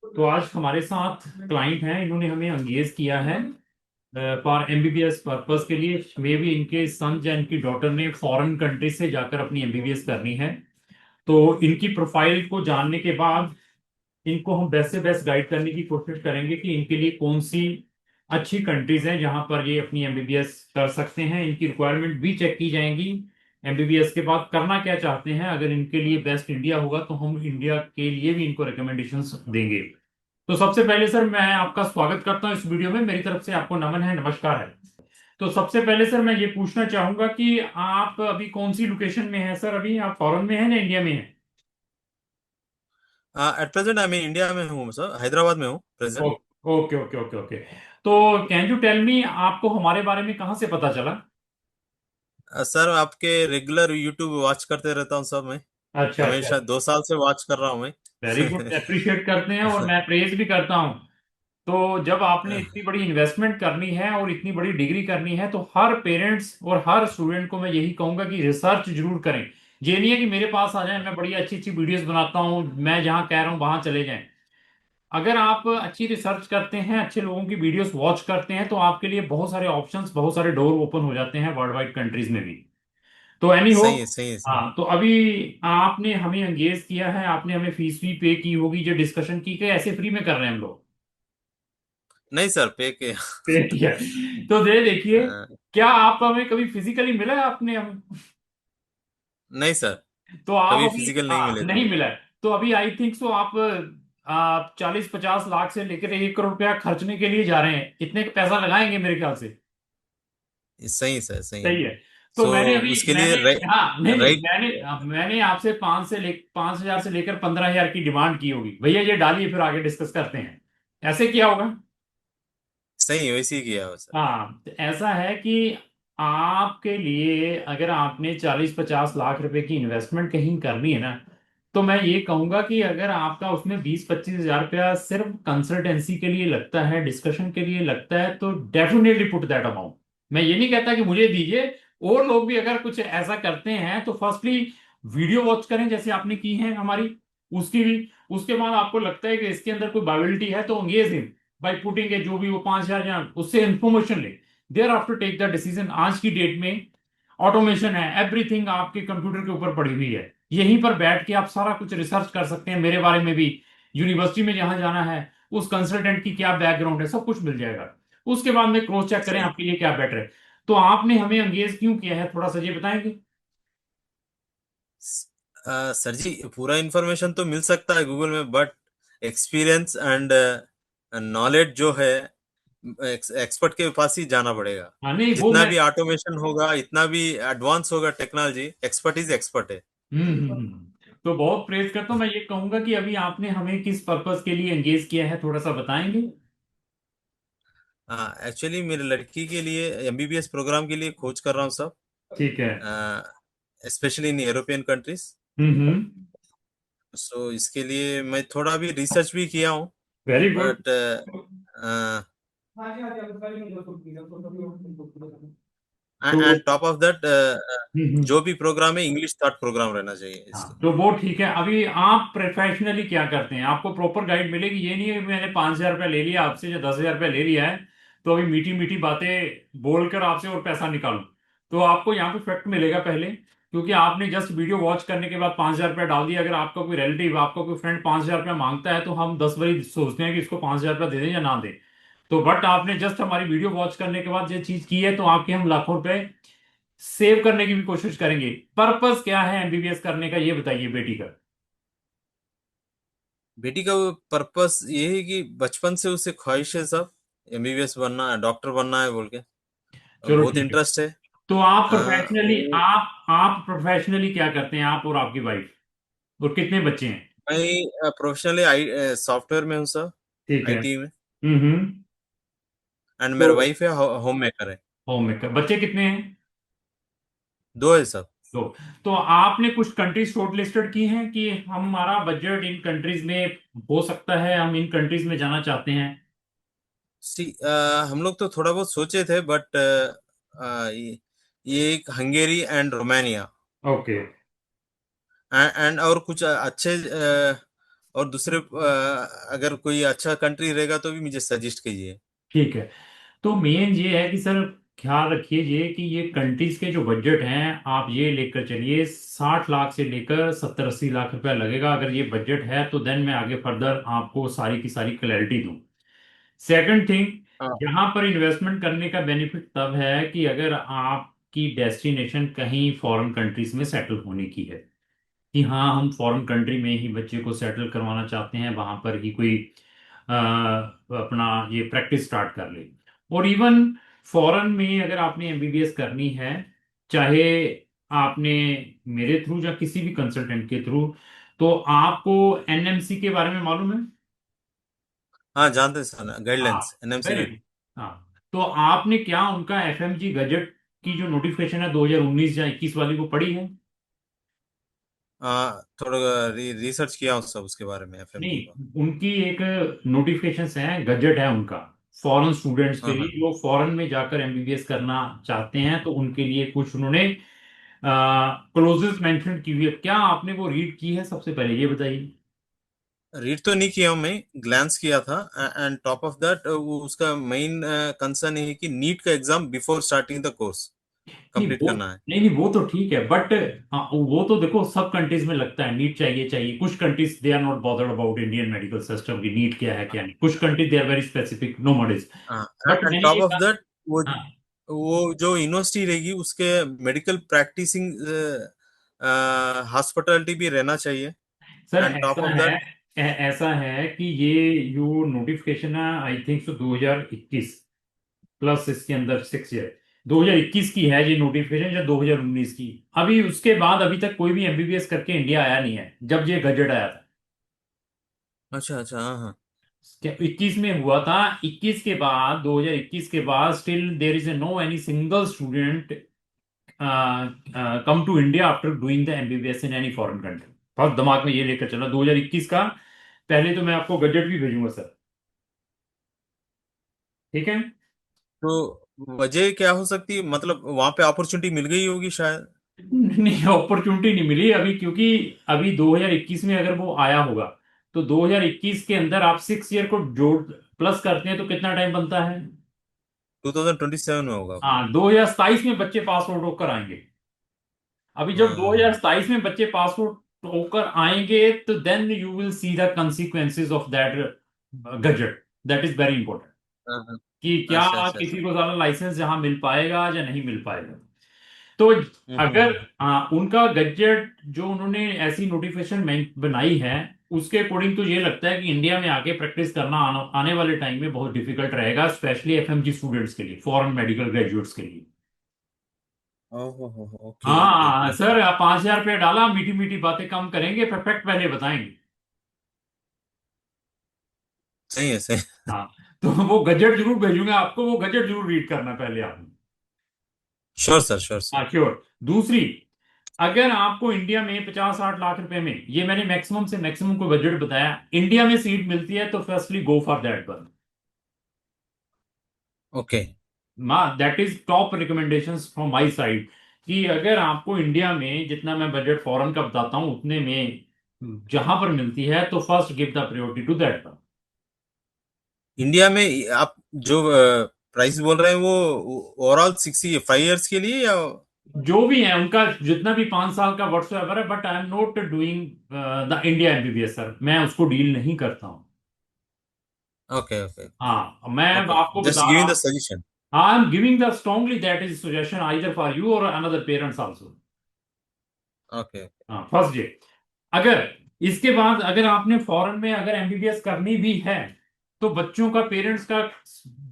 तो आज हमारे साथ क्लाइंट हैं, इन्होंने हमें एंगेज किया है फॉर एमबीबीएस पर्पस के लिए। मे भी इनके सन या इनकी डॉटर ने फॉरेन कंट्री से जाकर अपनी एमबीबीएस करनी है। तो इनकी प्रोफाइल को जानने के बाद इनको हम बेस्ट से बेस्ट गाइड करने की कोशिश करेंगे कि इनके लिए कौन सी अच्छी कंट्रीज हैं जहां पर ये अपनी एमबीबीएस कर सकते हैं। इनकी रिक्वायरमेंट भी चेक की जाएंगी। एमबीबीएस के बाद करना क्या चाहते हैं, अगर इनके लिए बेस्ट इंडिया होगा तो हम इंडिया के लिए भी इनको रिकमेंडेशंस देंगे। तो सबसे पहले सर मैं आपका स्वागत करता हूं इस वीडियो में। मेरी तरफ से आपको नमन है, नमस्कार है। तो सबसे पहले सर मैं ये पूछना चाहूंगा कि आप अभी कौन सी लोकेशन में हैं सर? अभी आप फॉरेन में हैं या इंडिया में हैं? एट प्रेजेंट मैं इंडिया में हूँ सर, हैदराबाद में हूँ ओ- present. Okay okay okay okay. तो कैन यू टेल मी, आपको हमारे बारे में कहाँ से पता चला? सर आपके रेगुलर यूट्यूब वॉच करते रहता हूँ सर मैं। अच्छा अच्छा। हमेशा 2 साल से वॉच कर रहा हूँ मैं। वेरी गुड, अप्रिशिएट करते हैं और मैं प्रेज भी करता हूँ। तो जब आपने इतनी बड़ी इन्वेस्टमेंट करनी है और इतनी बड़ी डिग्री करनी है तो हर पेरेंट्स और हर स्टूडेंट को मैं यही कहूंगा कि रिसर्च जरूर करें। ये नहीं है कि मेरे पास आ जाए, मैं बड़ी अच्छी अच्छी वीडियोस बनाता हूँ, मैं जहाँ कह रहा हूँ वहां चले जाएं। अगर आप अच्छी रिसर्च करते हैं, अच्छे लोगों की वीडियोस वॉच करते हैं, तो आपके लिए बहुत सारे ऑप्शंस, बहुत सारे डोर ओपन हो जाते हैं वर्ल्ड वाइड कंट्रीज में भी। तो एनी हो। सही है, सही है सर। हाँ, तो अभी आपने हमें एंगेज किया है, आपने हमें फीस भी पे की होगी, जो डिस्कशन की गई ऐसे फ्री में कर रहे हैं हम लोग। नहीं सर, पे के। पे किया। तो दे देखिए, क्या आप हमें कभी फिजिकली मिला है आपने हम? नहीं सर, तो आप कभी अभी फिजिकल नहीं मिले थे। नहीं मिला है। तो अभी आई थिंक सो आप 40-50 लाख से लेकर 1 करोड़ रुपया खर्चने के लिए जा रहे हैं, इतने का पैसा लगाएंगे मेरे ख्याल से। सही सर, सही है। सही है। तो सो मैंने अभी उसके लिए मैंने हाँ, नहीं नहीं, राइट। मैंने आपसे 5,000 से लेकर 15,000 की डिमांड की होगी, भैया ये डालिए फिर आगे डिस्कस करते हैं। ऐसे किया होगा। सही वैसे ही किया हो सर। हाँ, तो ऐसा है कि आपके लिए अगर आपने 40-50 लाख रुपए की इन्वेस्टमेंट कहीं करनी है ना, तो मैं ये कहूंगा कि अगर आपका उसमें 20-25 हजार रुपया सिर्फ कंसल्टेंसी के लिए लगता है, डिस्कशन के लिए लगता है, तो डेफिनेटली पुट दैट अमाउंट। मैं ये नहीं कहता कि मुझे दीजिए, और लोग भी अगर कुछ ऐसा करते हैं तो फर्स्टली वीडियो वॉच करें जैसे आपने की है हमारी, उसकी भी। उसके बाद आपको लगता है कि इसके अंदर कोई बायोलिटी है तो engage him by putting a, जो भी वो 5,000 या उससे इंफॉर्मेशन ले। Thereafter take the decision. आज की डेट में ऑटोमेशन है, एवरीथिंग आपके कंप्यूटर के ऊपर पड़ी हुई है। यहीं पर बैठ के आप सारा कुछ रिसर्च कर सकते हैं मेरे बारे में भी, यूनिवर्सिटी में जहां जाना है, उस कंसल्टेंट की क्या बैकग्राउंड है, सब कुछ मिल जाएगा। उसके बाद में क्रॉस चेक करें सही। आपके लिए क्या बेटर है। तो आपने हमें एंगेज क्यों किया है, थोड़ा सा ये बताएंगे? सर जी, पूरा इन्फॉर्मेशन तो मिल सकता है गूगल में, बट एक्सपीरियंस एंड नॉलेज जो है एक्सपर्ट के पास ही जाना पड़ेगा। हाँ नहीं, वो जितना मैं भी ऑटोमेशन होगा, इतना भी एडवांस होगा टेक्नोलॉजी, एक्सपर्ट इज एक्सपर्ट है। तो बहुत प्रेज करता हूँ। मैं ये कहूंगा कि अभी आपने हमें किस पर्पस के लिए एंगेज किया है, थोड़ा सा बताएंगे? हाँ, एक्चुअली मेरे लड़की के लिए एमबीबीएस प्रोग्राम के लिए खोज कर रहा हूँ सब, ठीक है। Specially in European countries. Hmm. So इसके लिए मैं थोड़ा भी रिसर्च भी किया हूँ, वेरी गुड। बट तो and top of that, hmm. जो भी प्रोग्राम है इंग्लिश थर्ड प्रोग्राम रहना चाहिए इसके। हाँ, तो वो ठीक है। अभी आप प्रोफेशनली क्या करते हैं, आपको प्रॉपर गाइड मिलेगी। ये नहीं है कि मैंने 5,000 रुपया ले लिया आपसे या 10,000 रुपया ले लिया है, तो अभी मीठी मीठी बातें बोलकर आपसे और पैसा निकालूं। तो आपको यहाँ पे फैक्ट मिलेगा पहले, क्योंकि आपने जस्ट वीडियो वॉच करने के बाद 5,000 रुपया डाल दिया। अगर आपका कोई रिलेटिव, आपका कोई फ्रेंड 5,000 रुपया मांगता है तो हम 10 बारी सोचते हैं कि इसको 5,000 रुपया दे दें या ना दें। तो बट आपने जस्ट हमारी वीडियो वॉच करने के बाद ये चीज की है, तो आपके हम लाखों रुपए सेव करने की भी कोशिश करेंगे। पर्पस क्या है एमबीबीएस करने का, ये बताइए बेटी का। बेटी का पर्पस ये है कि बचपन से उसे ख्वाहिश है सब, एमबीबीएस बनना है, डॉक्टर बनना है बोल के। चलो बहुत ठीक है। इंटरेस्ट है। तो आप प्रोफेशनली, वो आप प्रोफेशनली क्या करते हैं, आप और आपकी वाइफ, और कितने बच्चे हैं? मैं प्रोफेशनली सॉफ्टवेयर में हूँ सर, ठीक है। आईटी में। हम्म। एंड तो मेरा वाइफ है होम मेकर है। होम मेकर, बच्चे कितने हैं? दो है सब। दो। तो आपने कुछ कंट्रीज शॉर्ट लिस्टेड की हैं कि हमारा बजट इन कंट्रीज में हो सकता है, हम इन कंट्रीज में जाना चाहते हैं? सी हम लोग तो थोड़ा बहुत सोचे थे, बट ये एक Hungary and Romania okay. And और कुछ अच्छे और दूसरे अगर कोई अच्छा कंट्री रहेगा तो भी मुझे सजेस्ट कीजिए। ठीक है। तो मेन ये है कि सर, ख्याल रखिए ये कि ये कंट्रीज के जो बजट हैं, आप ये लेकर चलिए 60 लाख से लेकर 70-80 लाख रुपया लगेगा। अगर ये बजट है तो देन मैं आगे फर्दर आपको सारी की सारी क्लैरिटी दूं। सेकंड थिंग, हाँ यहाँ पर इन्वेस्टमेंट करने का बेनिफिट तब है कि अगर आपकी डेस्टिनेशन कहीं फॉरेन कंट्रीज में सेटल होने की है, कि हाँ हम फॉरेन कंट्री में ही बच्चे को सेटल करवाना चाहते हैं, वहां पर ही कोई अपना ये प्रैक्टिस स्टार्ट कर ले। और इवन फॉरेन में अगर आपने एमबीबीएस करनी है, चाहे आपने मेरे थ्रू या किसी भी कंसल्टेंट के थ्रू, तो आपको एनएमसी के बारे में मालूम है? हाँ, जानते हैं सर, हाँ, guidelines, NMC very guide. Good. हाँ, तो आपने क्या उनका एफएमजी गजट की जो नोटिफिकेशन है 2019 या 21 वाली को पढ़ी है? थोड़ा रिसर्च किया हूँ सब उसके बारे में, एफएमजी का। नहीं, उनकी एक नोटिफिकेशन है, गजट है उनका, फॉरेन स्टूडेंट्स के हाँ लिए हाँ। जो फॉरेन में जाकर एमबीबीएस करना चाहते हैं, तो उनके लिए कुछ उन्होंने क्लोजेस मेंशन की हुई है। क्या आपने वो रीड की है? सबसे पहले ये बताइए। रीड तो नहीं किया हूँ, मैं ग्लांस किया था। एंड टॉप ऑफ दैट वो उसका मेन कंसर्न है कि नीट का exam before starting the course नहीं कंप्लीट वो, करना है। नहीं नहीं, वो तो ठीक है, बट वो तो देखो सब कंट्रीज में लगता है नीट चाहिए चाहिए। कुछ countries they are not bothered about Indian medical system की नीट क्या है क्या नहीं। कुछ countries they are very specific, no models. हाँ, बट एंड मैंने टॉप ये ऑफ कहा। दैट हाँ वो जो यूनिवर्सिटी रहेगी उसके मेडिकल प्रैक्टिसिंग हॉस्पिटलिटी भी रहना चाहिए। सर, एंड टॉप ऐसा ऑफ है, दैट। ऐसा है कि ये जो नोटिफिकेशन है, आई थिंक सो 2021 प्लस इसके अंदर 6 ईयर, 2021 की है ये नोटिफिकेशन या 2019 की। अभी उसके बाद अभी तक कोई भी एमबीबीएस करके इंडिया आया नहीं है जब ये गजट आया था। अच्छा अच्छा, हाँ हाँ। क्या 21 में हुआ था? 21 के बाद, 2021 के बाद still there is a no any single student come to India after doing the MBBS in any foreign country. बस दिमाग में ये लेकर चलो 2021 का। पहले तो मैं आपको गजट भी भेजूंगा सर, ठीक है? तो वजह क्या हो सकती है, मतलब वहां पे अपॉर्चुनिटी मिल गई होगी शायद। नहीं, अपॉर्चुनिटी नहीं मिली अभी, क्योंकि अभी 2021 में अगर वो आया होगा, तो 2021 के अंदर आप 6 ईयर को जोड़ प्लस करते हैं तो कितना टाइम बनता है? 2027 में होगा वो। हाँ, 2027 में बच्चे पास आउट होकर आएंगे। अभी जब हाँ हाँ 2027 में बच्चे पास आउट होकर आएंगे, तो then you will see the consequences of that gazette. That is very important, हाँ हाँ। कि क्या अच्छा अच्छा अच्छा। किसी को ज्यादा लाइसेंस जहां मिल पाएगा या नहीं मिल पाएगा। तो अगर हम्म। उनका गजट जो उन्होंने ऐसी नोटिफिकेशन बनाई है, उसके अकॉर्डिंग तो ये लगता है कि इंडिया में आके प्रैक्टिस करना आने वाले टाइम में बहुत डिफिकल्ट रहेगा, स्पेशली एफएमजी स्टूडेंट्स के लिए, फॉरेन मेडिकल ग्रेजुएट्स के लिए। ओहो हो, ओके ओके हाँ ओके। सर, 5,000 रुपये डाला, मीठी मीठी बातें कम करेंगे, परफेक्ट पहले बताएंगे। सही है, सही। हाँ, तो वो गजट जरूर भेजूंगा आपको, वो गजट जरूर रीड करना पहले आपने। Sure sir, sure sir. हाँ श्योर। दूसरी, अगर आपको इंडिया में 50-60 लाख रुपए में, ये मैंने मैक्सिमम से मैक्सिमम को बजट बताया, इंडिया में सीट मिलती है, तो firstly go for that one. Okay. That is top recommendations from my side, कि अगर आपको इंडिया में जितना मैं बजट फॉरेन का बताता हूँ उतने में जहां पर मिलती है, तो first give the priority to that one. India में आप जो प्राइस बोल रहे हैं वो ओवरऑल 65 ईयर्स के लिए या? जो भी है उनका जितना भी 5 साल का व्हाट्सएवर है, but I am not doing the India MBBS sir, मैं उसको डील नहीं करता हूँ। ओके ओके हाँ, मैं ओके। आपको जस्ट बता गिविंग रहा द हूँ। Suggestion. I am giving the strongly that is suggestion either for you और अनदर पेरेंट्स आल्सो। ओके। हाँ, फर्स्ट डे। अगर इसके बाद अगर आपने फॉरेन में अगर एमबीबीएस करनी भी है, तो बच्चों का, पेरेंट्स का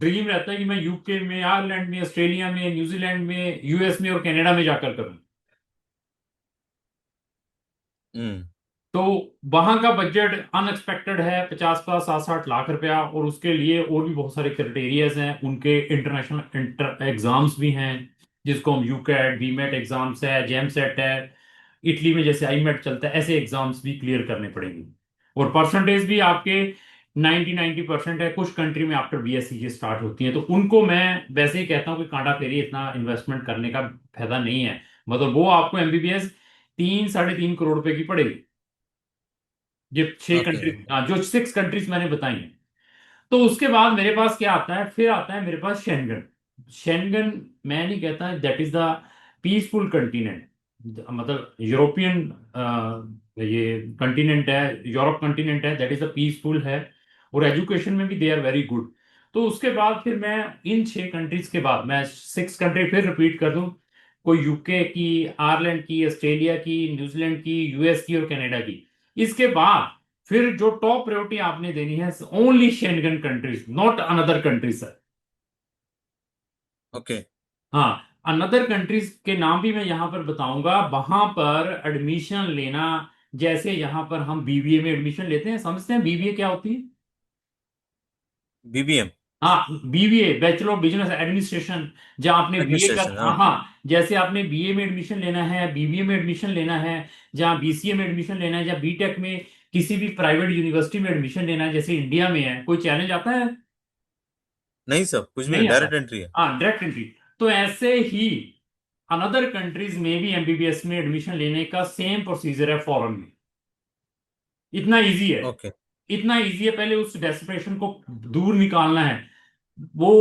ड्रीम रहता है कि मैं यूके में, आयरलैंड में, ऑस्ट्रेलिया में, न्यूजीलैंड में, यूएस में और कनाडा में जाकर करूं। हम्म। तो वहां का बजट अनएक्सपेक्टेड है, 50-50 60 60 लाख रुपया, और उसके लिए और भी बहुत सारे क्राइटेरियाज हैं, उनके इंटरनेशनल एग्जाम्स भी हैं, जिसको हम यूकैट, बीमेट एग्जाम्स है, जेम सेट है, इटली में जैसे आईमेट चलता है, ऐसे एग्जाम्स भी क्लियर करने पड़ेंगे। और परसेंटेज भी आपके 90-90% है। कुछ कंट्री में आफ्टर बीएससी ये स्टार्ट होती है, तो उनको मैं वैसे ही कहता हूँ कि कांटा फेरी इतना इन्वेस्टमेंट करने का फायदा नहीं है। मतलब वो आपको एमबीबीएस 3-3.5 करोड़ रुपए की पड़ेगी। ये 6 कंट्री, ओके। जो 6 कंट्रीज मैंने बताई हैं। तो उसके बाद मेरे पास क्या आता है, फिर आता है मेरे पास शेंगन। शेंगन, मैं नहीं कहता that is the peaceful continent, मतलब यूरोपियन ये कंटिनेंट है, यूरोप कंटिनेंट है, दैट इज द पीसफुल है, और एजुकेशन में भी दे आर वेरी गुड। तो उसके बाद फिर मैं इन 6 कंट्रीज के बाद मैं 6 कंट्री फिर रिपीट कर दूं, कोई यूके की, आयरलैंड की, ऑस्ट्रेलिया की, न्यूजीलैंड की, यूएस की और कनाडा की। इसके बाद फिर जो टॉप प्रायोरिटी आपने देनी है, only Schengen countries, not another countries sir. Okay. हाँ, अनदर कंट्रीज के नाम भी मैं यहाँ पर बताऊंगा, वहां पर एडमिशन लेना। जैसे यहाँ पर हम बीबीए में एडमिशन लेते हैं, समझते हैं बीबीए क्या होती है? बीबीएम। हाँ, BBA, bachelor of business administration. जहाँ आपने बीए कर, एडमिनिस्ट्रेशन, हाँ। हाँ हाँ, जैसे आपने बीए में एडमिशन लेना है, बीबीए में एडमिशन लेना है, जहाँ बीसीए में एडमिशन लेना है, या बीटेक में किसी भी प्राइवेट यूनिवर्सिटी में एडमिशन लेना है, जैसे इंडिया में है, कोई चैलेंज आता है? नहीं सब कुछ भी नहीं आता। डायरेक्ट एंट्री है। हाँ, डायरेक्ट एंट्री। तो ऐसे ही अनदर कंट्रीज में भी एमबीबीएस में एडमिशन लेने का सेम प्रोसीजर है फॉरेन में। इतना इजी है, ओके। इतना इजी है। पहले उस डेस्परेशन को दूर निकालना है। वो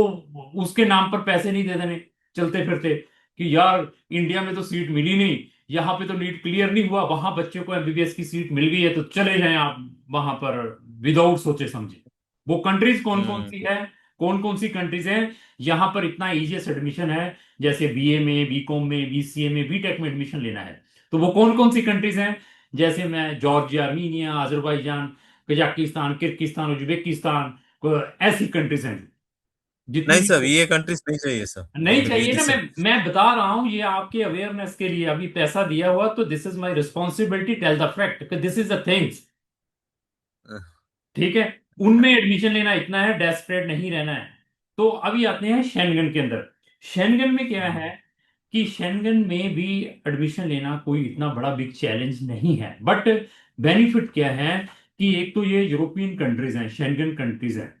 उसके नाम पर पैसे नहीं दे देने चलते फिरते, कि यार इंडिया में तो सीट मिली नहीं, यहाँ पे तो नीट क्लियर नहीं हुआ, वहां बच्चे को एमबीबीएस की सीट मिल गई है तो चले जाएं आप वहां पर, विदाउट सोचे समझे। वो कंट्रीज कौन कौन हम्म। सी है, कौन कौन सी कंट्रीज हैं यहाँ पर इतना इजीएस्ट एडमिशन है? जैसे बीए में, बीकॉम में, बीसीए में, बीटेक में एडमिशन लेना है, तो वो कौन कौन सी कंट्रीज हैं? जैसे मैं Georgia, Armenia, Azerbaijan, Kazakhstan, Kyrgyzstan, Uzbekistan, ऐसी कंट्रीज हैं जितनी नहीं भी। सर, ये कंट्रीज नहीं चाहिए सर। नहीं चाहिए जी ना, मैं सर। मैं बता रहा हूं ये आपके अवेयरनेस के लिए, अभी पैसा दिया हुआ तो this is my responsibility, tell the fact, this is the things. ठीक है, उनमें एडमिशन लेना इतना है, डेस्परेट नहीं रहना है। तो अभी आते हैं शेंगन के अंदर। शेंगन में क्या है कि शेंगन में भी एडमिशन लेना कोई इतना बड़ा बिग चैलेंज नहीं है, बट बेनिफिट क्या है कि एक तो ये यूरोपियन कंट्रीज हैं, शेंगन कंट्रीज हैं,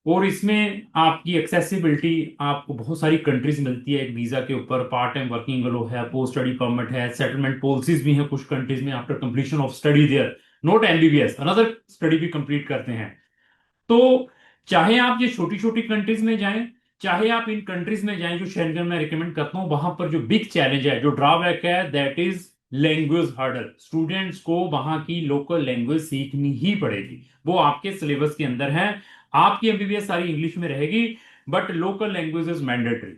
और इसमें आपकी एक्सेसिबिलिटी, आपको बहुत सारी कंट्रीज मिलती है एक वीजा के ऊपर, पार्ट टाइम वर्किंग लो है, पोस्ट स्टडी परमिट है, सेटलमेंट पॉलिसीज भी हैं कुछ कंट्रीज में, after completion of study there, not MBBS, another study भी कंप्लीट करते हैं। तो चाहे आप ये छोटी छोटी कंट्रीज में जाएं, चाहे आप इन कंट्रीज में जाएं जो शेंगन में रिकमेंड करता हूं, वहां पर जो बिग चैलेंज है, जो ड्रॉबैक है, that is language hurdle. Students को वहां की लोकल लैंग्वेज सीखनी ही पड़ेगी, वो आपके सिलेबस के अंदर है। आपकी एमबीबीएस सारी इंग्लिश में रहेगी, but local language is mandatory.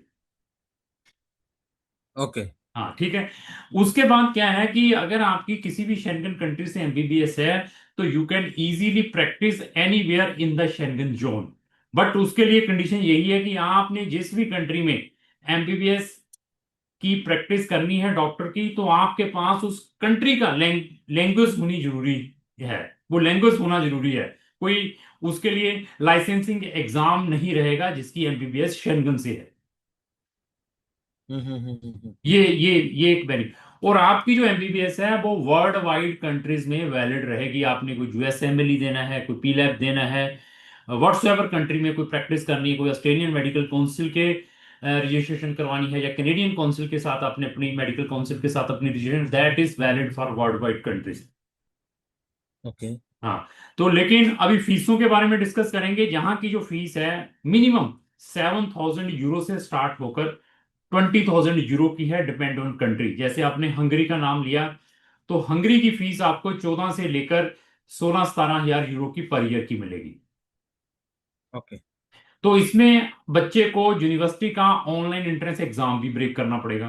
Okay. हाँ ठीक है। उसके बाद क्या है कि अगर आपकी किसी भी शेंगन कंट्री से एमबीबीएस है, तो you can easily practice anywhere in the Schengen zone. But उसके लिए कंडीशन यही है कि आपने जिस भी कंट्री में एमबीबीएस की प्रैक्टिस करनी है डॉक्टर की, तो आपके पास उस कंट्री का लैंग्वेज होनी जरूरी है, वो लैंग्वेज होना जरूरी है। कोई उसके लिए लाइसेंसिंग एग्जाम नहीं रहेगा जिसकी एमबीबीएस शेंगन से है। हम्म। ये एक बेनिफिट। और आपकी जो एमबीबीएस है वो वर्ल्ड वाइड कंट्रीज में वैलिड रहेगी। आपने कोई यूएसएमएलई देना है, कोई पीलैब देना है, व्हाट्सएवर कंट्री में कोई प्रैक्टिस करनी है, कोई ऑस्ट्रेलियन मेडिकल काउंसिल के रजिस्ट्रेशन करवानी है, या कैनेडियन काउंसिल के साथ आपने अपनी मेडिकल काउंसिल के साथ अपनी registration, that is valid for world wide countries. Okay. हाँ। तो लेकिन अभी फीसों के बारे में डिस्कस करेंगे। यहाँ की जो फीस है, मिनिमम 7,000 यूरो से स्टार्ट होकर 20,000 यूरो की है, डिपेंड ऑन कंट्री। जैसे आपने हंगरी का नाम लिया, तो हंगरी की फीस आपको 14 से लेकर 16-17 हजार यूरो की पर ईयर की मिलेगी। ओके। तो इसमें बच्चे को यूनिवर्सिटी का ऑनलाइन एंट्रेंस एग्जाम भी ब्रेक करना पड़ेगा।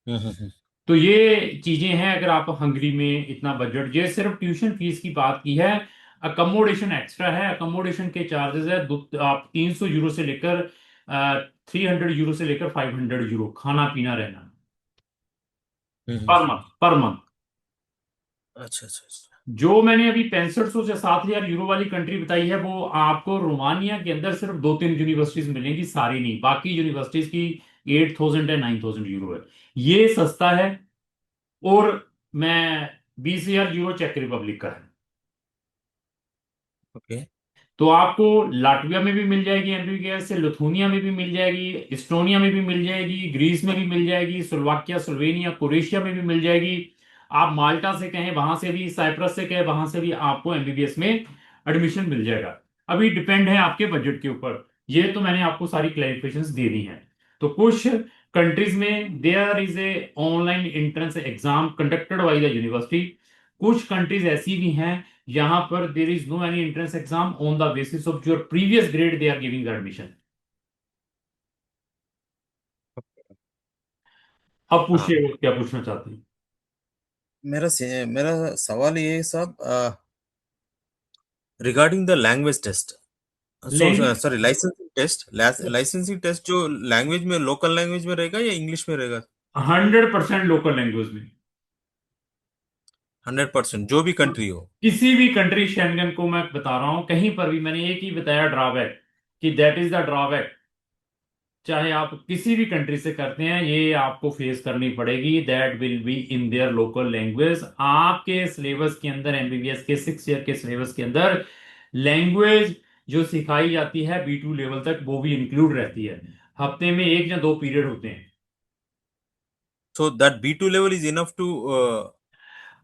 हम्म। तो ये चीजें हैं, अगर आप हंगरी में इतना बजट, ये सिर्फ ट्यूशन फीस की बात की है। अकोमोडेशन एक्स्ट्रा है, अकोमोडेशन के चार्जेस है आप 300 यूरो से लेकर 300 यूरो से लेकर 500 यूरो, खाना पीना रहना, पर हम्म। Month, per month. अच्छा अच्छा अच्छा। जो मैंने अभी 6500 से 7,000 यूरो वाली कंट्री बताई है, वो आपको रोमानिया के अंदर सिर्फ 2-3 यूनिवर्सिटीज मिलेंगी, सारी नहीं, बाकी यूनिवर्सिटीज की 8,000 है, 9,000 यूरो है। ये सस्ता है। और मैं 20,000 यूरो चेक रिपब्लिक का है। ओके। तो आपको लाटविया में भी मिल जाएगी एमबीबीएस से, लिथुनिया में भी मिल जाएगी, इस्टोनिया में भी मिल जाएगी, ग्रीस में भी मिल जाएगी, स्लोवाकिया, स्लोवेनिया, क्रोएशिया में भी मिल जाएगी। आप माल्टा से कहें वहां से भी, साइप्रस से कहें वहां से भी आपको एमबीबीएस में एडमिशन मिल जाएगा। अभी डिपेंड है आपके बजट के ऊपर। ये तो मैंने आपको सारी क्लैरिफिकेशंस दे दी हैं। तो कुछ कंट्रीज में there is a online entrance exam conducted by the university. कुछ कंट्रीज ऐसी भी हैं यहाँ पर there is no any entrance exam, on the basis of your previous grade they are giving the admission. अब हाँ, पूछिए वो क्या पूछना चाहते हैं। मेरा सवाल ये है साहब, regarding the language test, so language sorry licensing test, licensing test जो लैंग्वेज में, लोकल लैंग्वेज में रहेगा या इंग्लिश में रहेगा? 100% लोकल लैंग्वेज में। 100% जो भी कंट्री हो। किसी भी कंट्री शेंगन को मैं बता रहा हूं, कहीं पर भी मैंने एक ही बताया ड्रॉबैक, कि दैट इज द ड्रॉबैक। चाहे आप किसी भी कंट्री से करते हैं, ये आपको फेस करनी पड़ेगी, that will be in their local language. आपके सिलेबस के अंदर, एमबीबीएस के 6 ईयर के सिलेबस के अंदर लैंग्वेज जो सिखाई जाती है B2 लेवल तक, वो भी इंक्लूड रहती है। हफ्ते में 1 या 2 पीरियड होते हैं। So that B2 level is enough to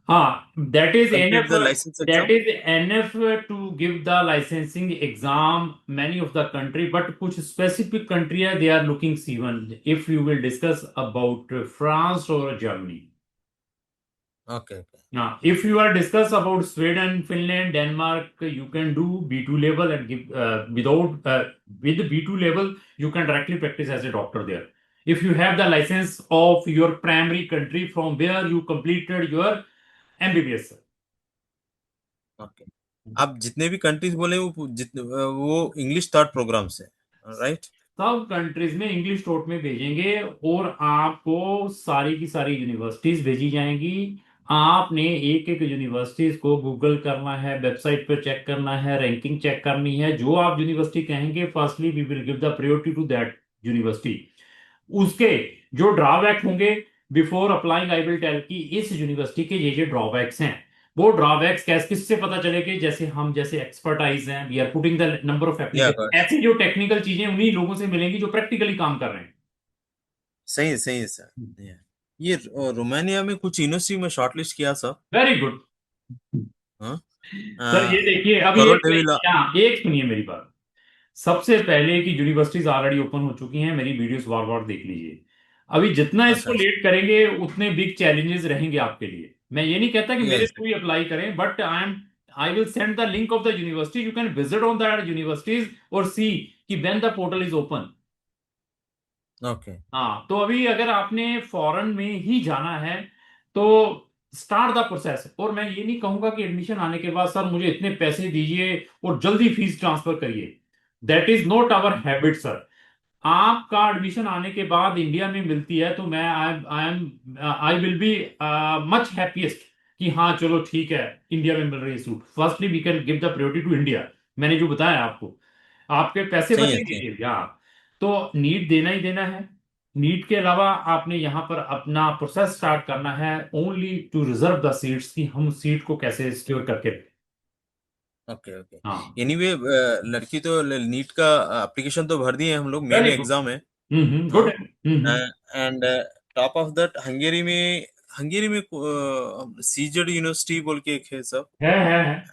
हाँ, that is complete enough. the license दैट exam? Is enough to give the licensing exam many of the country, but कुछ स्पेसिफिक कंट्री है they are looking C1। If you will discuss about France और Germany. Okay, okay. If you are discuss about Sweden, Finland, Denmark, you can do B2 level and give without with the B2 level you can directly practice as a doctor there. If you have the license of your primary country from where you completed your MBBS. Okay. आप जितने भी countries बोले वो English third programme से, right? सब countries में English टोट में भेजेंगे, और आपको सारी की सारी यूनिवर्सिटीज भेजी जाएंगी। आपने एक एक यूनिवर्सिटीज को गूगल करना है, वेबसाइट पर चेक करना है, रैंकिंग चेक करनी है। जो आप यूनिवर्सिटी कहेंगे, firstly we will give the priority to that university. उसके जो ड्रॉबैक होंगे, before applying I will tell कि इस यूनिवर्सिटी के ये ड्रॉबैक्स हैं। वो ड्रॉबैक्स कैसे किससे पता चलेगी, जैसे हम जैसे एक्सपर्टाइज हैं, we are putting the number of या एप्लीकेशन, ऐसी जो टेक्निकल चीजें उन्हीं लोगों से मिलेंगी जो प्रैक्टिकली काम कर रहे हैं। सही है सर। Yeah. ये रोमानिया में कुछ यूनिवर्सिटी में शॉर्टलिस्ट किया सर। Very good. हाँ, सर ये देखिए, अभी करोल एक डेविला। एक सुनिए मेरी बात। सबसे पहले की यूनिवर्सिटीज ऑलरेडी ओपन हो चुकी हैं, मेरी वीडियोस बार बार देख लीजिए। अभी जितना इसको अच्छा अच्छा। लेट करेंगे उतने बिग चैलेंजेस रहेंगे आपके लिए। मैं ये नहीं कहता कि मेरे यस। थ्रू ही अप्लाई करें, but I will send the link of the university, you can visit on that universities और सी कि when the portal is open. Okay. हाँ, तो अभी अगर आपने फॉरेन में ही जाना है तो स्टार्ट द प्रोसेस। और मैं ये नहीं कहूंगा कि एडमिशन आने के बाद सर मुझे इतने पैसे दीजिए और जल्दी फीस ट्रांसफर करिए। That is not our habit sir. आपका एडमिशन आने के बाद इंडिया में मिलती है तो मैं I will be much happiest कि हाँ चलो ठीक है, इंडिया में मिल रही है suit. Firstly we can give the priority to India. मैंने जो बताया आपको, आपके पैसे सही है बचेंगे सही है। या। तो नीट देना ही देना है। नीट के अलावा आपने यहाँ पर अपना प्रोसेस स्टार्ट करना है only to reserve the seats, कि हम सीट को कैसे सिक्योर करके रखें। Okay okay. हाँ, एनीवे, लड़की तो नीट का एप्लीकेशन तो भर दिए हम लोग, मई वेरी में गुड। एग्जाम है। गुड। हाँ। And top of that Hungary में सीजेड यूनिवर्सिटी बोल के एक है सब। है।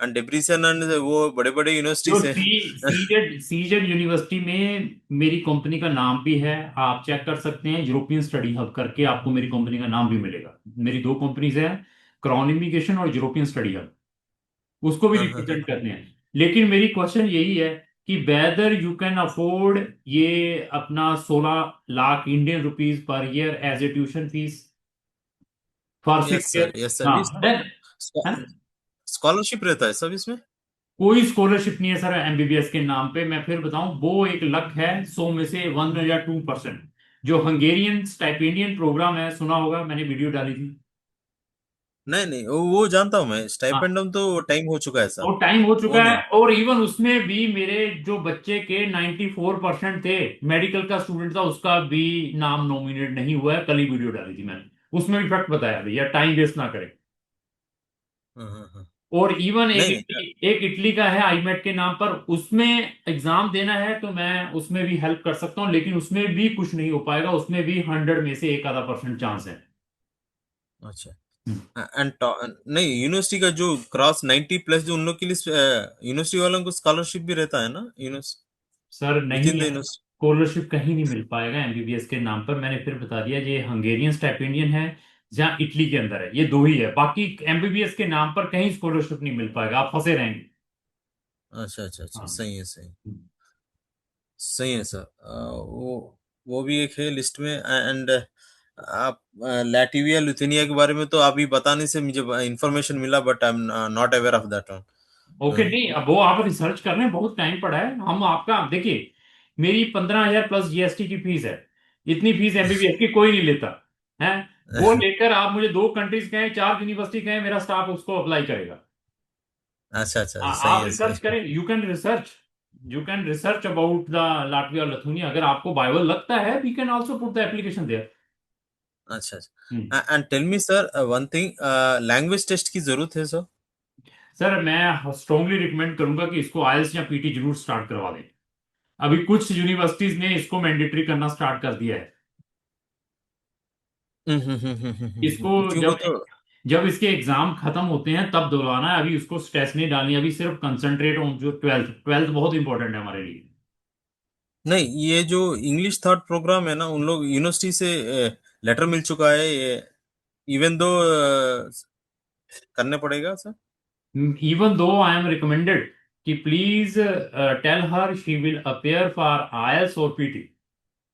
एंड डेब्रिसन एंड वो बड़े बड़े जो यूनिवर्सिटीज है। सीजेड यूनिवर्सिटी में मेरी कंपनी का नाम भी है, आप चेक कर सकते हैं, यूरोपियन स्टडी हब करके आपको मेरी कंपनी का नाम भी मिलेगा। मेरी दो कंपनीज है, क्रॉन इमिग्रेशन और यूरोपियन स्टडी हब, उसको भी हाँ हाँ रिप्रेजेंट हाँ। करते हैं। लेकिन मेरी क्वेश्चन यही है कि वेदर यू कैन अफोर्ड ये अपना 16 lakh Indian rupees per year as a tuition fees for yes 6 year. Sir, yes sir. हाँ, भी है ना? स्कॉलरशिप रहता है सब इसमें? कोई स्कॉलरशिप नहीं है सर एमबीबीएस के नाम पे। मैं फिर बताऊं, वो एक लक है 100 में से 1 या 2%। जो हंगेरियन स्टाइपेंडियन प्रोग्राम है, सुना होगा, मैंने वीडियो डाली थी। नहीं नहीं, वो जानता हूँ मैं, हाँ, स्टाइपेंडम तो टाइम हो चुका है वो सब। टाइम हो वो चुका है, नहीं। और इवन उसमें भी मेरे जो बच्चे के 94% थे, मेडिकल का स्टूडेंट था, उसका भी नाम नॉमिनेट नहीं हुआ है। कल ही वीडियो डाली थी मैंने, उसमें भी फैक्ट बताया भैया, टाइम वेस्ट ना करें। हाँ हाँ हाँ। और इवन नहीं नहीं। एक इटली का है आईमेट के नाम पर, उसमें एग्जाम देना है तो मैं उसमें भी हेल्प कर सकता हूँ, लेकिन उसमें भी कुछ नहीं हो पाएगा। उसमें भी 100 में से एक आधा % चांस है। अच्छा। हम्म। एंड नहीं, यूनिवर्सिटी का जो क्रॉस 90 प्लस, जो उन लोग के लिए यूनिवर्सिटी वालों को स्कॉलरशिप भी रहता है ना, यूनिवर्सिटी सर विद नहीं इन द है, यूनिवर्सिटी? स्कॉलरशिप कहीं नहीं मिल पाएगा एमबीबीएस के नाम पर। मैंने फिर बता दिया, ये हंगेरियन स्टाइपेंडियन है जहाँ इटली के अंदर है, ये दो ही है। बाकी एमबीबीएस के नाम पर कहीं स्कॉलरशिप नहीं मिल पाएगा, आप फंसे रहेंगे। अच्छा अच्छा अच्छा, हाँ। सही है सही। हम्म। सही है सर। वो भी एक है लिस्ट में। एंड आप लैटविया लिथुनिया के बारे में तो अभी बताने से मुझे इंफॉर्मेशन मिला, but I am not aware of that okay, one. नहीं अब वो आप रिसर्च कर रहे हैं, बहुत टाइम पड़ा है। हम आपका देखिए, मेरी 15,000 प्लस जीएसटी की फीस है। इतनी फीस एमबीबीएस की कोई नहीं लेता है। वो लेकर आप मुझे दो कंट्रीज कहें, चार यूनिवर्सिटी कहें, मेरा स्टाफ उसको अप्लाई करेगा। अच्छा अच्छा, सही आप है सही रिसर्च है। करें, you can research about the Latvia और लथुनिया। अगर आपको बाइबल लगता है, we can also put the application there. अच्छा अच्छा। And tell me sir one thing, language test की जरूरत है सर? सर मैं स्ट्रांगली रिकमेंड करूंगा कि इसको आइएलटीएस या पीटी जरूर स्टार्ट करवा दें। अभी कुछ यूनिवर्सिटीज ने इसको मैंडेटरी करना स्टार्ट कर दिया है। इसको क्यों वो जब तो। जब इसके एग्जाम खत्म होते हैं तब दिलवाना है, अभी उसको स्ट्रेस नहीं डालनी है। अभी सिर्फ कंसंट्रेट ऑन जो ट्वेल्थ ट्वेल्थ बहुत इंपॉर्टेंट है हमारे लिए। नहीं, ये जो इंग्लिश थॉट प्रोग्राम है ना, उन लोग यूनिवर्सिटी से लेटर मिल चुका है ये, इवन दो करने पड़ेगा sir? Even though I am recommended कि please tell her she will appear for IELTS और पीटी,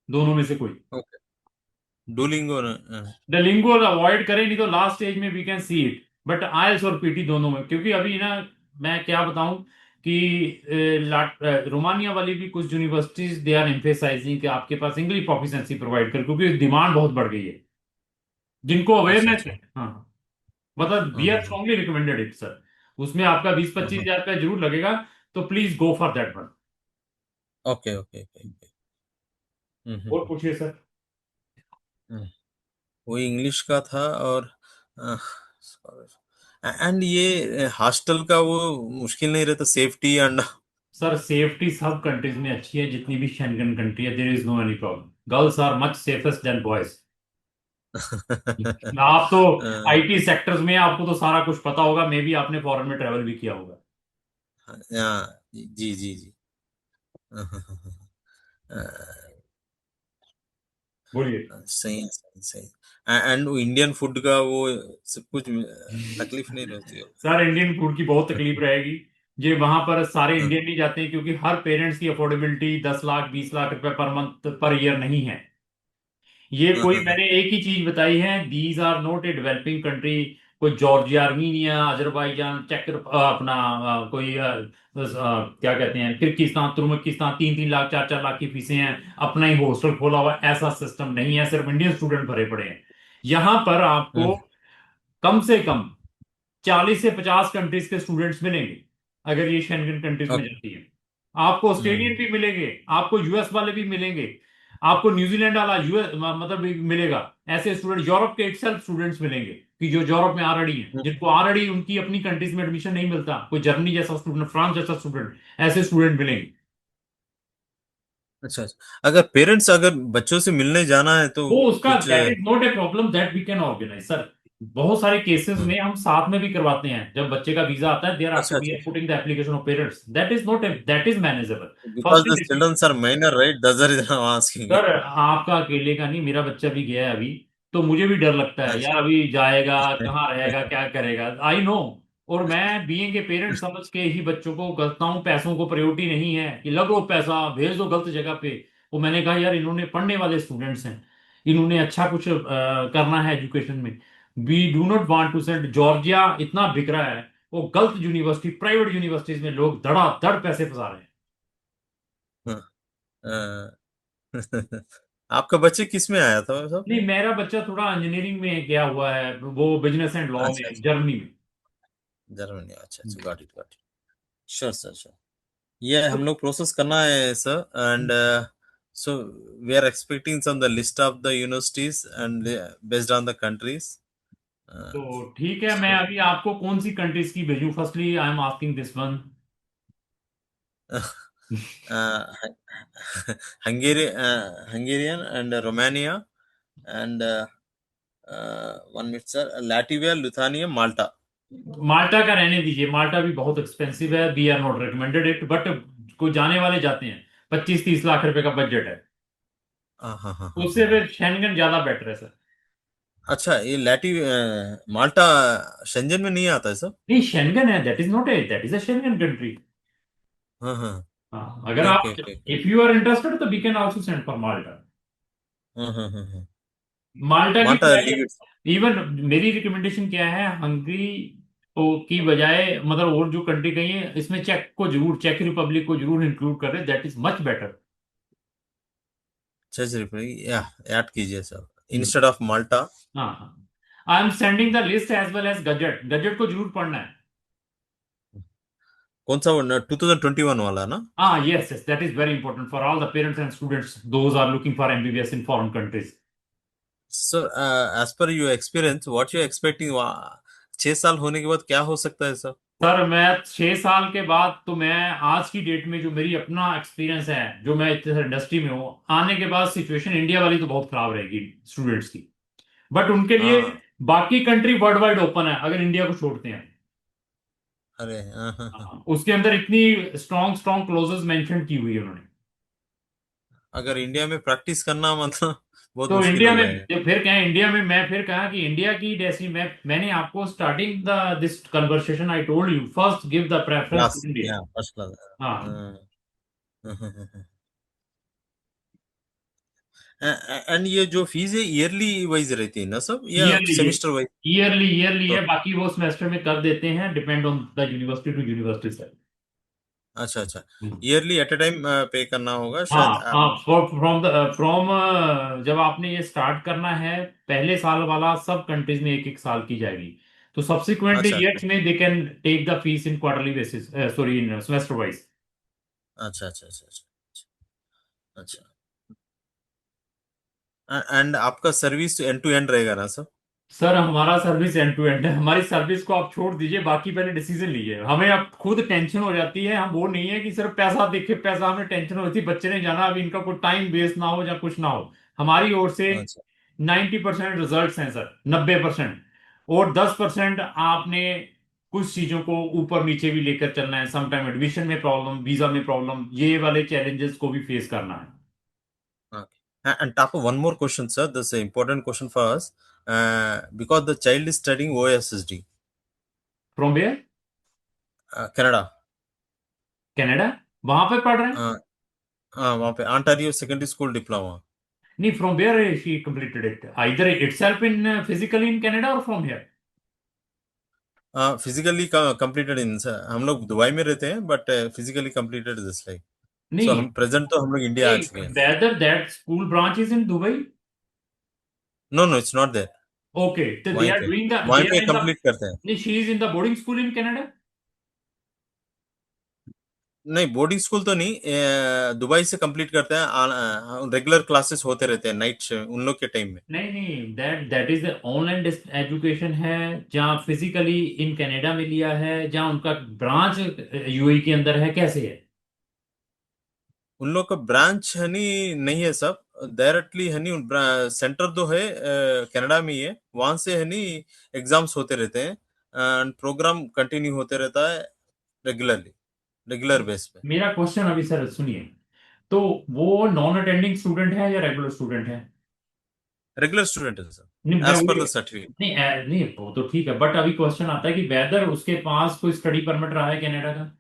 दोनों में से कोई। ओके। डुओलिंगो ना? डलिंगो अवॉइड करें, नहीं तो लास्ट स्टेज में we can see it. But IELTS और पीटी दोनों में, क्योंकि अभी ना मैं क्या बताऊं कि रोमानिया वाली भी कुछ यूनिवर्सिटीज दे आर एम्फेसाइजिंग कि आपके पास इंग्लिश प्रोफिशिएंसी प्रोवाइड कर, क्योंकि डिमांड बहुत बढ़ गई है, जिनको अच्छा अवेयरनेस है। अच्छा। हाँ हाँ। मतलब we are strongly recommended it sir. उसमें आपका 20-25 हजार रुपया जरूर लगेगा, तो please go for that one. Okay okay okay. और पूछिए सर। वो इंग्लिश का था। और एंड ये हॉस्टल का वो मुश्किल नहीं रहता, सेफ्टी एंड? सर सेफ्टी सब कंट्रीज में अच्छी है, जितनी भी शेंगन कंट्री है, there is no any problem. Girls are much safest than boys. आप तो आईटी सेक्टर्स में हैं, आपको तो सारा कुछ पता होगा, मे भी आपने फॉरेन में ट्रेवल भी किया होगा। हाँ, जी जी जी। बोलिए। सही है सही सही। एंड वो इंडियन फूड का वो सब कुछ तकलीफ नहीं रहती हो? सर इंडियन फूड की बहुत तकलीफ रहेगी। ये वहां पर सारे इंडियन नहीं जाते हैं, क्योंकि हर पेरेंट्स की अफोर्डेबिलिटी 10 लाख 20 लाख रुपए पर मंथ पर ईयर नहीं है। ये कोई, मैंने एक ही चीज बताई है, these are not a developing country. कोई जॉर्जिया, आर्मीनिया, अजरबैजान, अपना कोई क्या कहते हैं, किर्गिस्तान, तुर्कमेनिस्तान, 3-3 लाख 4-4 लाख की फीसें हैं, अपना ही हॉस्टल खोला हुआ, ऐसा सिस्टम नहीं है। सिर्फ इंडियन स्टूडेंट भरे पड़े हैं। यहाँ पर आपको कम से कम 40 से 50 कंट्रीज के स्टूडेंट्स मिलेंगे, अगर ये शेंगन कंट्रीज में जाती है। आपको ऑस्ट्रेलियन भी मिलेंगे, आपको यूएस वाले भी मिलेंगे, आपको न्यूजीलैंड वाला यूएस मतलब भी मिलेगा। ऐसे स्टूडेंट यूरोप के इटसेल्फ स्टूडेंट्स मिलेंगे, कि जो यूरोप में ऑलरेडी हैं, जिनको ऑलरेडी उनकी अपनी कंट्रीज में एडमिशन नहीं मिलता, कोई जर्मनी जैसा स्टूडेंट, फ्रांस जैसा स्टूडेंट, ऐसे स्टूडेंट मिलेंगे। अच्छा अच्छा। अगर पेरेंट्स अगर बच्चों से मिलने जाना है तो वो उसका कुछ that is not a problem, that we can organise sir. बहुत सारे केसेस में हम साथ में भी करवाते हैं, जब बच्चे का वीजा आता है, देयर आफ्टर अच्छा वी अच्छा आर अच्छा। Putting the application of parents, that is not a, that is manageable. Because first the thing, children are minor, right? That's the reason I am asking. Sir आपका अकेले का नहीं, मेरा बच्चा भी गया है अभी, तो मुझे भी डर लगता है यार, अच्छा। अभी जाएगा कहाँ रहेगा क्या करेगा, आई नो। और मैं बीइंग ए पेरेंट समझ के ही बच्चों को करता हूँ। पैसों को प्रायोरिटी नहीं है कि लगो पैसा भेज दो गलत जगह पे। वो मैंने कहा यार, इन्होंने पढ़ने वाले स्टूडेंट्स हैं, इन्होंने अच्छा कुछ करना है एजुकेशन में। We do not want to send. Georgia इतना बिक रहा है, वो गलत यूनिवर्सिटी, प्राइवेट यूनिवर्सिटीज में लोग धड़ाधड़ पैसे फंसा रहे हैं। आपका बच्चे किस में आया था सब? नहीं, मेरा बच्चा थोड़ा इंजीनियरिंग में गया हुआ है, वो बिजनेस एंड लॉ अच्छा में, अच्छा। जर्मनी में। जर्मनी, अच्छा अच्छा, got it got it. Sure sir sure. ये हम लोग प्रोसेस करना है sir. And so we are expecting some the list of the universities and based on the countries. तो ठीक है, मैं सो अभी आपको कौन सी कंट्रीज की भेजूं? Firstly I am asking this one. Hungarian and Romania and one minute sir, Latvia, Lithuania, Malta. Malta का रहने दीजिए, माल्टा भी बहुत एक्सपेंसिव है, we are not recommended it, but कोई जाने वाले जाते हैं। 25-30 लाख रुपए का बजट है। हाँ हाँ हाँ हाँ उससे हाँ। फिर शेंगन ज्यादा बेटर है सर। अच्छा, ये माल्टा शेंजन में नहीं आता है सर? नहीं, शेंगन है, that is not a, that is a Schengen country. हाँ हाँ। हाँ, अगर ओके ओके आप, okay. If you are interested तो we can also send for Malta. हाँ हाँ हाँ हाँ। माल्टा की माल्टा बजाय, लीव इट। इवन मेरी रिकमेंडेशन क्या है, हंगरी की बजाय, मतलब और जो कंट्री कही है, इसमें चेक को जरूर, चेक रिपब्लिक को जरूर इंक्लूड करें, दैट इज मच बेटर। छह रुपये या ऐड कीजिए सर, इंस्टेड ऑफ माल्टा। हाँ हाँ, I am sending the list as well as gazette, gazette को जरूर पढ़ना है। कौन सा 2021 वाला ना? Ah, yes, yes, that is very important for all the parents and students. Those are looking for MBBS in foreign countries. Sir, as per your experience what you expecting, 6 साल होने के बाद क्या हो सकता है सर? सर मैं 6 साल के बाद तो, मैं आज की डेट में जो मेरी अपना एक्सपीरियंस है, जो मैं इस इंडस्ट्री में हूँ, आने के बाद सिचुएशन इंडिया वाली तो बहुत खराब रहेगी स्टूडेंट्स की, बट उनके लिए हाँ। बाकी कंट्री वर्ल्ड वाइड ओपन है अगर इंडिया को छोड़ते हैं। अरे हाँ हाँ हाँ। हाँ, उसके अंदर इतनी स्ट्रॉन्ग स्ट्रॉन्ग क्लोजेस मेंशन की हुई है उन्होंने। अगर इंडिया में प्रैक्टिस करना मतलब बहुत तो मुश्किल इंडिया हो में, जाएगा। जब फिर कहें इंडिया में, मैं फिर कहा कि इंडिया की जैसी, मैंने आपको starting the this conversation I told you, first give the preference class to India. या फर्स्ट क्लास। हाँ, एंड ये जो फीस है ईयरली वाइज रहती है ना सब, या yearly, semester wise? Yearly yearly तो है, बाकी वो सेमेस्टर में कर देते हैं, depend on the university to university sir. अच्छा अच्छा, ईयरली एट अ टाइम पे करना होगा हाँ शायद हाँ, फ्रॉम जब आपने ये स्टार्ट करना है, पहले साल वाला सब कंट्रीज में एक एक साल की जाएगी, तो सब्सिक्वेंटली अच्छा अच्छा ईयर्स में they can take the fees in quarterly basis, sorry in semester wise. अच्छा अच्छा अच्छा अच्छा अच्छा। एंड आपका सर्विस एंड टू एंड रहेगा ना सर? सर हमारा सर्विस एंड टू एंड है, हमारी सर्विस को आप छोड़ दीजिए, बाकी पहले डिसीजन लीजिए, हमें अब खुद टेंशन हो जाती है, हम वो नहीं है कि सिर्फ पैसा देखे, पैसा, हमें टेंशन होती है बच्चे ने जाना, अभी इनका कोई टाइम वेस्ट ना हो या कुछ ना हो। हमारी ओर से अच्छा 90% रिजल्ट हैं सर, 90%, और 10% आपने कुछ चीजों को ऊपर नीचे भी लेकर चलना है, समटाइम एडमिशन में प्रॉब्लम, वीजा में प्रॉब्लम, ये वाले चैलेंजेस को भी फेस करना है। okay. And top one more question sir, this is an important question for us, because the child is studying OSSD, from where? Canada. Canada? वहां पे पढ़ रहे हैं? हाँ, वहाँ पे ऑन्टारियो सेकेंडरी स्कूल डिप्लोमा। नहीं, from where she completed it, either itself in physically in Canada or from here? Physically completed in, हम लोग दुबई में रहते हैं but physically completed this like. So नहीं हम प्रेजेंट तो हम लोग इंडिया आ चुके नहीं, हैं। whether that school branch is in Dubai? No no, it's not there. Okay, so they वहीं are पे doing the, वहीं they are पे in the, कंप्लीट करते हैं। नहीं, she is in the boarding school in Canada? नहीं, boarding school तो नहीं, दुबई से कंप्लीट करते हैं, रेगुलर क्लासेस होते रहते हैं नाइट उन लोग के टाइम में। नहीं नहीं, that is the online education है, जहाँ फिजिकली इन कनाडा में लिया है, जहाँ उनका ब्रांच यूएई के अंदर है, कैसे है? उन लोग का ब्रांच है नहीं, नहीं है सब, डायरेक्टली है नहीं, सेंटर तो है कनाडा में ही है, वहां से है नहीं एग्जाम्स होते रहते हैं एंड प्रोग्राम कंटिन्यू होते रहता है रेगुलरली, रेगुलर बेस पे। मेरा क्वेश्चन अभी सर सुनिए, तो वो नॉन अटेंडिंग स्टूडेंट है या रेगुलर स्टूडेंट है? रेगुलर स्टूडेंट है नहीं सर, मैं एज पर वही, द सर्टिफिकेट। नहीं नहीं, वो तो ठीक है, बट अभी क्वेश्चन आता है कि वेदर उसके पास कोई स्टडी परमिट रहा है कनाडा का,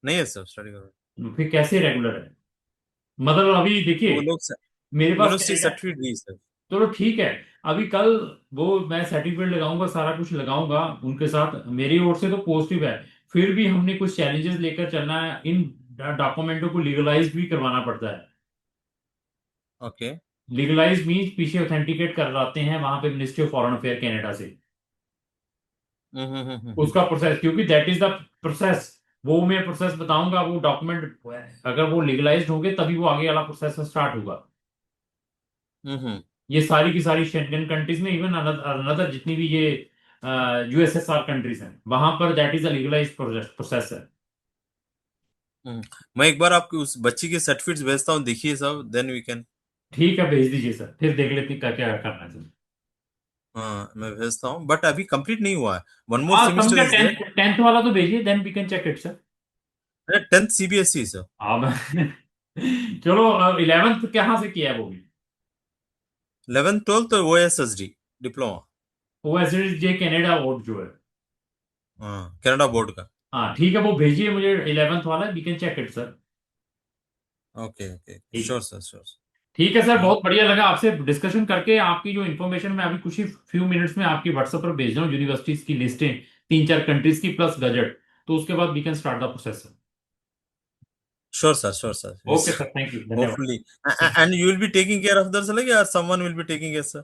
नहीं है सर स्टडी कर। फिर कैसे रेगुलर है? मतलब अभी देखिए, वो लोग मेरे पास यूनिवर्सिटी कनाडा, सर्टिफिकेट दी सर। चलो ठीक है, अभी कल वो मैं सर्टिफिकेट लगाऊंगा, सारा कुछ लगाऊंगा उनके साथ, मेरी ओर से तो पॉजिटिव है, फिर भी हमने कुछ चैलेंजेस लेकर चलना है, इन डॉक्यूमेंटों को लीगलाइज भी करवाना पड़ता है। ओके। लीगलाइज मीन्स पीछे ऑथेंटिकेट करवाते हैं वहां पे ministry of foreign affair Canada से, हम्म। उसका प्रोसेस, क्योंकि दैट इज द प्रोसेस, वो मैं प्रोसेस बताऊंगा, वो डॉक्यूमेंट अगर वो लीगलाइज्ड होंगे तभी वो आगे वाला प्रोसेस स्टार्ट होगा। हम्म। ये सारी की सारी शेंगन कंट्रीज में, इवन अनदर जितनी भी ये यूएसएसआर कंट्रीज हैं, वहां पर that is a legalised process है। हम्म। मैं एक बार आपकी उस बच्ची के सर्टिफिकेट्स भेजता हूँ, देखिए सब, देन वी कैन। ठीक है, भेज दीजिए सर, फिर देख लेते हैं क्या क्या करना है सर। हाँ मैं भेजता हूँ, बट अभी कंप्लीट नहीं हुआ है, वन मोर हाँ सेमिस्टर समझा, इज देयर। 10th वाला तो भेजिए, then we can check it sir. 10th CBSE sir. अब चलो, 11th कहाँ से किया है वो भी? 11th 12th OSSD diploma. O S J Canada board जो है। हाँ कनाडा बोर्ड का। हाँ ठीक है, वो भेजिए मुझे 11th वाला, we can check it sir. Okay okay ठीक। Sure sir sure. ठीक है सर, ठीक। बहुत बढ़िया लगा आपसे डिस्कशन करके। आपकी जो इन्फॉर्मेशन मैं अभी कुछ ही फ्यू मिनट्स में आपकी व्हाट्सएप पर भेज रहा हूँ, यूनिवर्सिटीज की लिस्टें, 3-4 कंट्रीज की प्लस गजट। तो उसके बाद we can start the process sir. Sure sir, okay yes sir, thank you, धन्यवाद। hopefully and you will be taking care of the like, or someone will be taking care sir?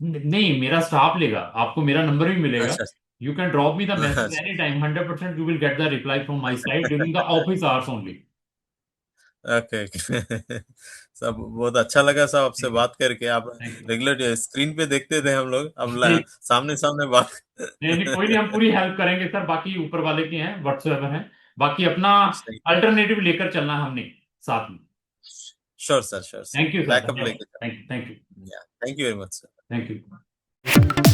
नहीं, मेरा staff लेगा, आपको मेरा number भी मिलेगा। अच्छा you can drop me the message अच्छा। Any time, 100% you will get the reply from my side during the office hours only. Okay okay सब बहुत अच्छा लगा साहब आपसे थैंक यू। बात करके। आप थैंक यू। रेगुलर स्क्रीन पे देखते थे हम लोग, अब ठीक। सामने सामने बात नहीं नहीं, कोई नहीं, हम पूरी हेल्प करेंगे सर, बाकी ऊपर वाले की हैं व्हाट्सएवर हैं। बाकी अपना सही। अल्टरनेटिव लेकर चलना है हमने साथ में। Sure sir thank you sir, backup धन्यवाद, लेके thank you, thank you, thank you very much sir. Thank you.